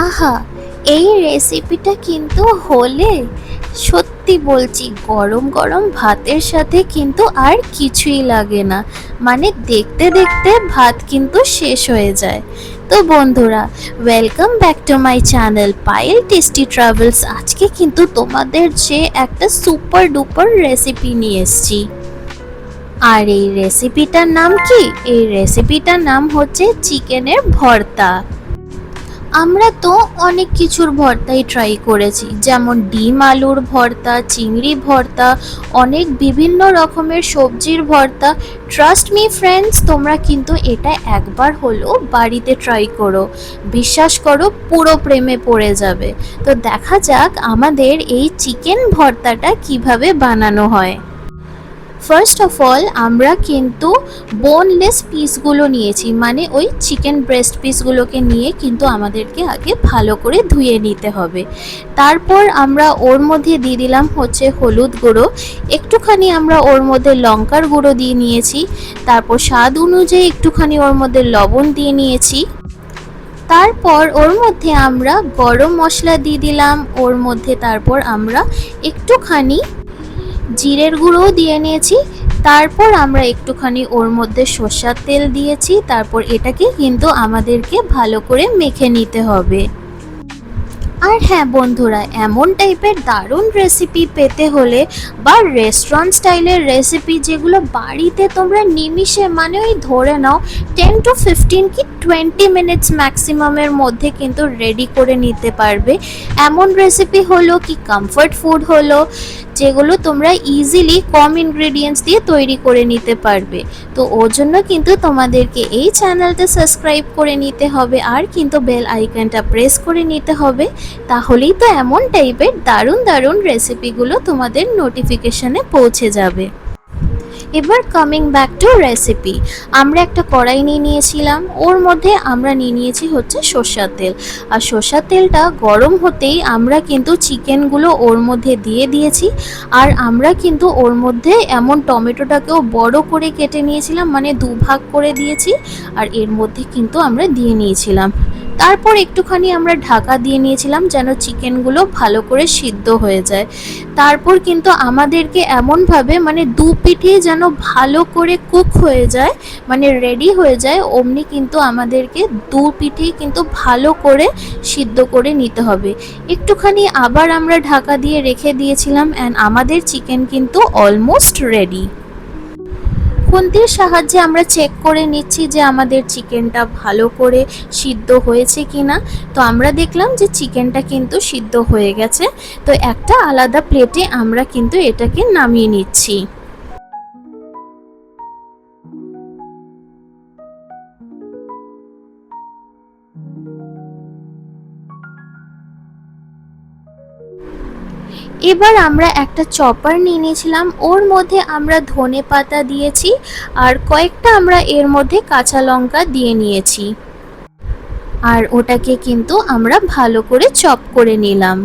আহা! এই রেসিপিটা কিন্তু হলে সত্যি বলছি গরম গরম ভাতের সাথে কিন্তু আর কিছুই লাগে না। মানে দেখতে দেখতে ভাত কিন্তু শেষ হয়ে যায়। তো বন্ধুরা, welcome back to my channel Payel tasty travels. আজকে কিন্তু তোমাদের যে একটা সুপার ডুপার রেসিপি নিয়ে এসেছি। আর এই রেসিপিটার নাম কি? এই রেসিপিটার নাম হচ্ছে চিকেনের ভর্তা। আমরা তো অনেক কিছুর ভর্তাই ট্রাই করেছি, যেমন ডিম আলুর ভর্তা, চিংড়ি ভর্তা, অনেক বিভিন্ন রকমের সবজির ভর্তা। ট্রাস্ট মি ফ্রেন্ডস, তোমরা কিন্তু এটা একবার হলেও বাড়িতে ট্রাই করো। বিশ্বাস করো, পুরো প্রেমে পড়ে যাবে। তো দেখা যাক আমাদের এই চিকেন ভর্তাটা কিভাবে বানানো হয়। ফার্স্ট অফ অল আমরা কিন্তু বোনলেস পিসগুলো নিয়েছি, মানে ওই চিকেন ব্রেস্ট পিসগুলোকে নিয়ে কিন্তু আমাদেরকে আগে ভালো করে ধুয়ে নিতে হবে। তারপর আমরা ওর মধ্যে দিয়ে দিলাম হচ্ছে হলুদ গুঁড়ো, একটুখানি আমরা ওর মধ্যে লঙ্কার গুঁড়ো দিয়ে নিয়েছি, তারপর স্বাদ অনুযায়ী একটুখানি ওর মধ্যে লবণ দিয়ে নিয়েছি। তারপর ওর মধ্যে আমরা গরম মশলা দিয়ে দিলাম, ওর মধ্যে তারপর আমরা একটুখানি জিরের গুঁড়োও দিয়ে নিয়েছি। তারপর আমরা একটুখানি ওর মধ্যে সর্ষের তেল দিয়েছি। তারপর এটাকে কিন্তু আমাদেরকে ভালো করে মেখে নিতে হবে। আর হ্যাঁ বন্ধুরা, এমন টাইপের দারুণ রেসিপি পেতে হলে বা রেস্টুরেন্ট স্টাইলের রেসিপি যেগুলো বাড়িতে তোমরা নিমিষে, মানে ওই ধরে নাও 10 to 15 কি 20 মিনিটস ম্যাক্সিমামের মধ্যে কিন্তু রেডি করে নিতে পারবে, এমন রেসিপি হলো কি কমফর্ট ফুড হলো, যেগুলো তোমরা ইজিলি কম ইনগ্রেডিয়েন্টস দিয়ে তৈরি করে নিতে পারবে। তো ওর জন্য কিন্তু তোমাদেরকে এই চ্যানেলটা সাবস্ক্রাইব করে নিতে হবে, আর কিন্তু বেল আইকনটা প্রেস করে নিতে হবে। তাহলেই তো এমন টাইপের দারুণ দারুণ রেসিপিগুলো তোমাদের নোটিফিকেশনে পৌঁছে যাবে। এবার কামিং ব্যাক টু রেসিপি, আমরা একটা কড়াই নিয়ে নিয়েছিলাম, ওর মধ্যে আমরা নিয়ে নিয়েছি হচ্ছে সর্ষের তেল। আর সর্ষের তেলটা গরম হতেই আমরা কিন্তু চিকেনগুলো ওর মধ্যে দিয়ে দিয়েছি। আর আমরা কিন্তু ওর মধ্যে এমন টমেটোটাকেও বড় করে কেটে নিয়েছিলাম, মানে দুভাগ করে দিয়েছি, আর এর মধ্যে কিন্তু আমরা দিয়ে নিয়েছিলাম। তারপর একটুখানি আমরা ঢাকা দিয়ে নিয়েছিলাম যেন চিকেনগুলো ভালো করে সিদ্ধ হয়ে যায়। তারপর কিন্তু আমাদেরকে এমনভাবে, মানে দু পিঠে যেন ভালো করে কুক হয়ে যায়, মানে রেডি হয়ে যায়, অমনি কিন্তু আমাদেরকে দু পিঠেই কিন্তু ভালো করে সিদ্ধ করে নিতে হবে। একটুখানি আবার আমরা ঢাকা দিয়ে রেখে দিয়েছিলাম, অ্যান্ড আমাদের চিকেন কিন্তু অলমোস্ট রেডি। খুন্তির সাহায্যে আমরা চেক করে নিচ্ছি যে আমাদের চিকেনটা ভালো করে সিদ্ধ হয়েছে কিনা। তো আমরা দেখলাম যে চিকেনটা কিন্তু সিদ্ধ হয়ে গেছে। তো একটা আলাদা প্লেটে আমরা কিন্তু এটাকে নামিয়ে নিচ্ছি। এবার আমরা একটা চপার নিয়ে নিয়েছিলাম, ওর মধ্যে আমরা ধনে পাতা দিয়েছি, আর কয়েকটা আমরা এর মধ্যে কাঁচা লঙ্কা দিয়ে নিয়েছি। আর ওটাকে কিন্তু আমরা ভালো করে চপ করে নিলাম।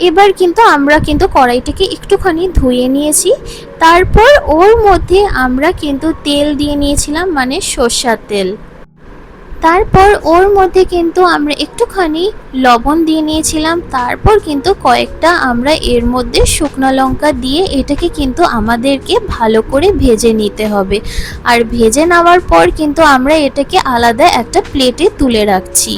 এবার কিন্তু আমরা কিন্তু কড়াইটাকে একটুখানি ধুয়ে নিয়েছি। তারপর ওর মধ্যে আমরা কিন্তু তেল দিয়ে নিয়েছিলাম, মানে সর্ষের তেল। তারপর ওর মধ্যে কিন্তু আমরা একটুখানি লবণ দিয়ে নিয়েছিলাম। তারপর কিন্তু কয়েকটা আমরা এর মধ্যে শুকনো লঙ্কা দিয়ে এটাকে কিন্তু আমাদেরকে ভালো করে ভেজে নিতে হবে। আর ভেজে নেওয়ার পর কিন্তু আমরা এটাকে আলাদা একটা প্লেটে তুলে রাখছি।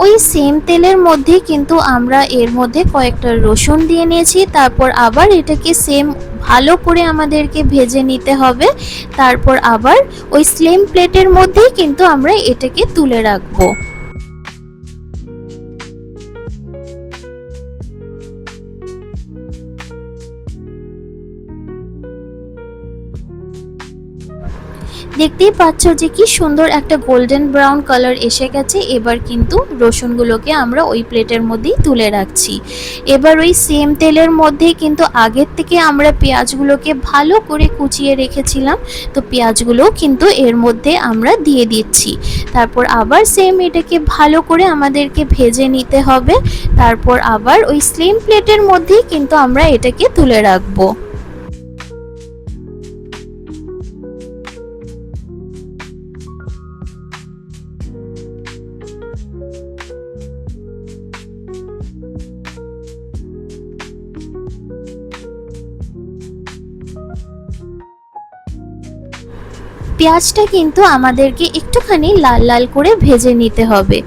ওই সেম তেলের মধ্যে কিন্তু আমরা এর মধ্যে কয়েকটা রসুন দিয়ে নিয়েছি। তারপর আবার এটাকে সেম ভালো করে আমাদেরকে ভেজে নিতে হবে। তারপর আবার ওই সেম প্লেটের মধ্যেই কিন্তু আমরা এটাকে তুলে রাখবো। দেখতেই পাচ্ছ যে কি সুন্দর একটা গোল্ডেন ব্রাউন কালার এসে গেছে। এবার কিন্তু রসুনগুলোকে আমরা ওই প্লেটের মধ্যেই তুলে রাখছি। এবার ওই সেম তেলের মধ্যেই কিন্তু আগের থেকে আমরা পেঁয়াজগুলোকে ভালো করে কুচিয়ে রেখেছিলাম, তো পেঁয়াজগুলোও কিন্তু এর মধ্যে আমরা দিয়ে দিচ্ছি। তারপর আবার সেম এটাকে ভালো করে আমাদেরকে ভেজে নিতে হবে। তারপর আবার ওই সেম প্লেটের মধ্যেই কিন্তু আমরা এটাকে তুলে রাখবো। পেঁয়াজটা কিন্তু আমাদেরকে একটুখানি লাল লাল করে ভেজে নিতে হবে।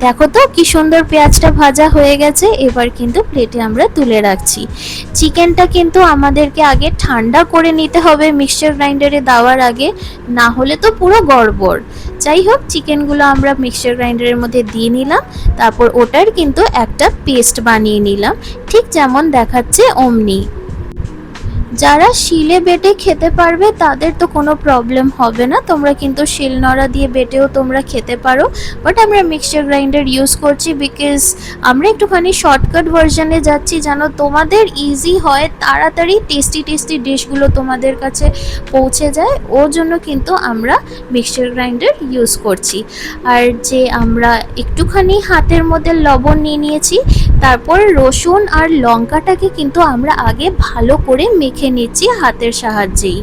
দেখো তো কি সুন্দর পেঁয়াজটা ভাজা হয়ে গেছে। এবার কিন্তু প্লেটে আমরা তুলে রাখছি। চিকেনটা কিন্তু আমাদেরকে আগে ঠান্ডা করে নিতে হবে মিক্সচার গ্রাইন্ডারে দেওয়ার আগে, না হলে তো পুরো গড়বড়। যাই হোক, চিকেনগুলো আমরা মিক্সচার গ্রাইন্ডারের মধ্যে দিয়ে নিলাম। তারপর ওটার কিন্তু একটা পেস্ট বানিয়ে নিলাম, ঠিক যেমন দেখাচ্ছে অমনি। যারা শিলে বেটে খেতে পারবে তাদের তো কোনো প্রবলেম হবে না, তোমরা কিন্তু শিলনোড়া দিয়ে বেটেও তোমরা খেতে পারো। বাট আমরা মিক্সচার গ্রাইন্ডার ইউজ করছি বিকজ আমরা একটুখানি শর্টকাট ভার্জনে যাচ্ছি, যেন তোমাদের ইজি হয়, তাড়াতাড়ি টেস্টি টেস্টি ডিশগুলো তোমাদের কাছে পৌঁছে যায়। ওর জন্য কিন্তু আমরা মিক্সচার গ্রাইন্ডার ইউজ করছি। আর যে আমরা একটুখানি হাতের মধ্যে লবণ নিয়ে নিয়েছি, তারপর রসুন আর লঙ্কাটাকে কিন্তু আমরা আগে ভালো করে মেখে নিচ্ছি হাতের সাহায্যেই।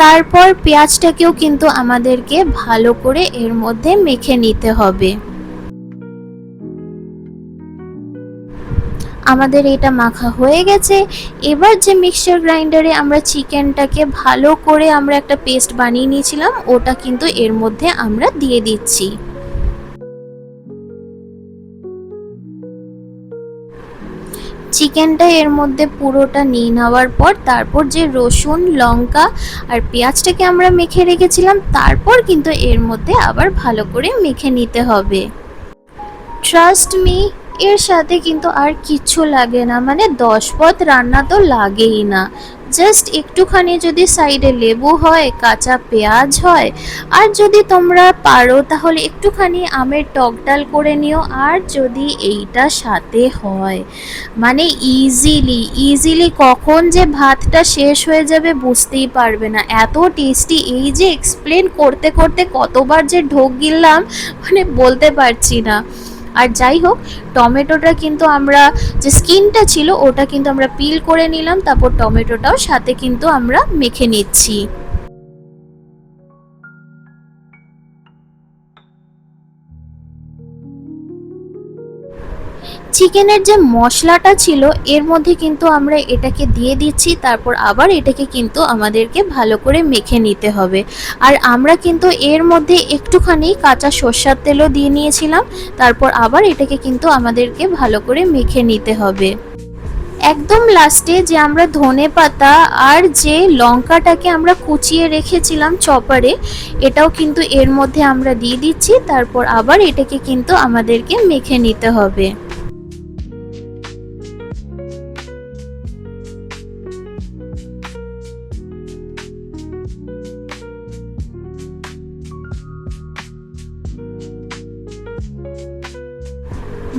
তারপর পেঁয়াজটাকেও কিন্তু আমাদেরকে ভালো করে এর মধ্যে মেখে নিতে হবে। আমাদের এটা মাখা হয়ে গেছে। এবার যে মিক্সচার গ্রাইন্ডারে আমরা চিকেনটাকে ভালো করে আমরা একটা পেস্ট বানিয়ে নিয়েছিলাম, ওটা কিন্তু এর মধ্যে আমরা দিয়ে দিচ্ছি। চিকেনটা এর মধ্যে পুরোটা নিয়ে নেওয়ার পর তারপর যে রসুন লঙ্কা আর পেঁয়াজটাকে আমরা মেখে রেখেছিলাম, তারপর কিন্তু এর মধ্যে আবার ভালো করে মেখে নিতে হবে। ট্রাস্ট মি, এর সাথে কিন্তু আর কিচ্ছু লাগে না, মানে 10 পদ রান্না তো লাগেই না। জাস্ট একটুখানি যদি সাইডে লেবু হয়, কাঁচা পেঁয়াজ হয়, আর যদি তোমরা পারো তাহলে একটুখানি আমের টক ডাল করে নিও, আর যদি এইটা সাথে হয়, মানে ইজিলি কখন যে ভাতটা শেষ হয়ে যাবে বুঝতেই পারবে না, এত টেস্টি। এই যে এক্সপ্লেন করতে করতে কতবার যে ঢোক গিললাম, মানে বলতে পারছি না। আর যাই হোক, টমেটোটা কিন্তু আমরা যে স্কিনটা ছিল ওটা কিন্তু আমরা পিল করে নিলাম, তারপর টমেটোটাও সাথে কিন্তু আমরা মেখে নিচ্ছি। চিকেনের যে মশলাটা ছিল এর মধ্যে কিন্তু আমরা এটাকে দিয়ে দিচ্ছি, তারপর আবার এটাকে কিন্তু আমাদেরকে ভালো করে মেখে নিতে হবে। আর আমরা কিন্তু এর মধ্যে একটুখানি কাঁচা সরষের তেলও দিয়ে নিয়েছিলাম, তারপর আবার এটাকে কিন্তু আমাদেরকে ভালো করে মেখে নিতে হবে। একদম লাস্টে যে আমরা ধনে পাতা আর যে লঙ্কাটাকে আমরা কুচিয়ে রেখেছিলাম চপারে, এটাও কিন্তু এর মধ্যে আমরা দিয়ে দিচ্ছি, তারপর আবার এটাকে কিন্তু আমাদেরকে মেখে নিতে হবে।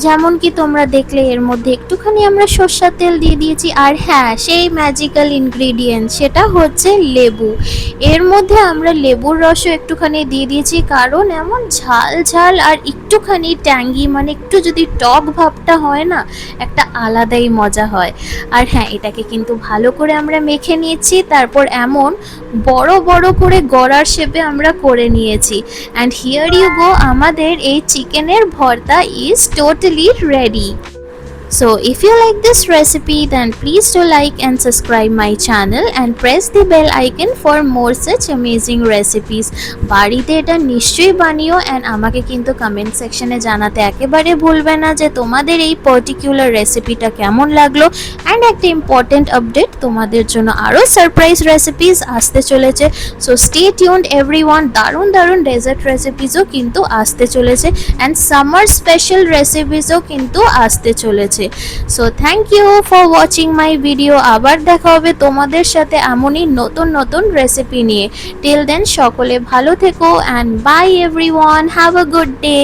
যেমন কি তোমরা দেখলে এর মধ্যে একটুখানি আমরা সরষের তেল দিয়ে দিয়েছি। আর হ্যাঁ, সেই ম্যাজিক্যাল ইনগ্রেডিয়েন্ট সেটা হচ্ছে লেবু। এর মধ্যে আমরা লেবুর রসও একটুখানি দিয়ে দিয়েছি, কারণ এমন ঝাল ঝাল আর একটুখানি ট্যাঙ্গি, মানে একটু যদি টক ভাবটা হয় না, একটা আলাদাই মজা হয়। আর হ্যাঁ, এটাকে কিন্তু ভালো করে আমরা মেখে নিয়েছি, তারপর এমন বড় বড় করে গড়ার শেপে আমরা করে নিয়েছি। অ্যান্ড হিয়ার ইউ গো, আমাদের এই চিকেনের ভর্তা is totally ready. So if you like this recipe, then please do like and subscribe my channel and press the bell icon for more such amazing recipes. বাড়িতে এটা নিশ্চয়ই বানিও, and আমাকে কিন্তু comment সেকশনে জানাতে একেবারে ভুলবে না যে তোমাদের এই পার্টিকুলার রেসিপিটা কেমন লাগলো। অ্যান্ড একটা ইম্পর্টেন্ট আপডেট, তোমাদের জন্য আরও সারপ্রাইজ রেসিপিস আসতে চলেছে। সো স্টে টিউনড এভরিওয়ান, দারুণ দারুণ ডেজার্ট রেসিপিসও কিন্তু আসতে চলেছে, অ্যান্ড সামার স্পেশাল রেসিপিসও কিন্তু আসতে চলেছে। গেছে। So thank you for watching my video. আবার দেখা হবে তোমাদের সাথে এমনই নতুন নতুন রেসিপি নিয়ে। টিল দেন সকলে ভালো থেকো and by everyone, have a good day.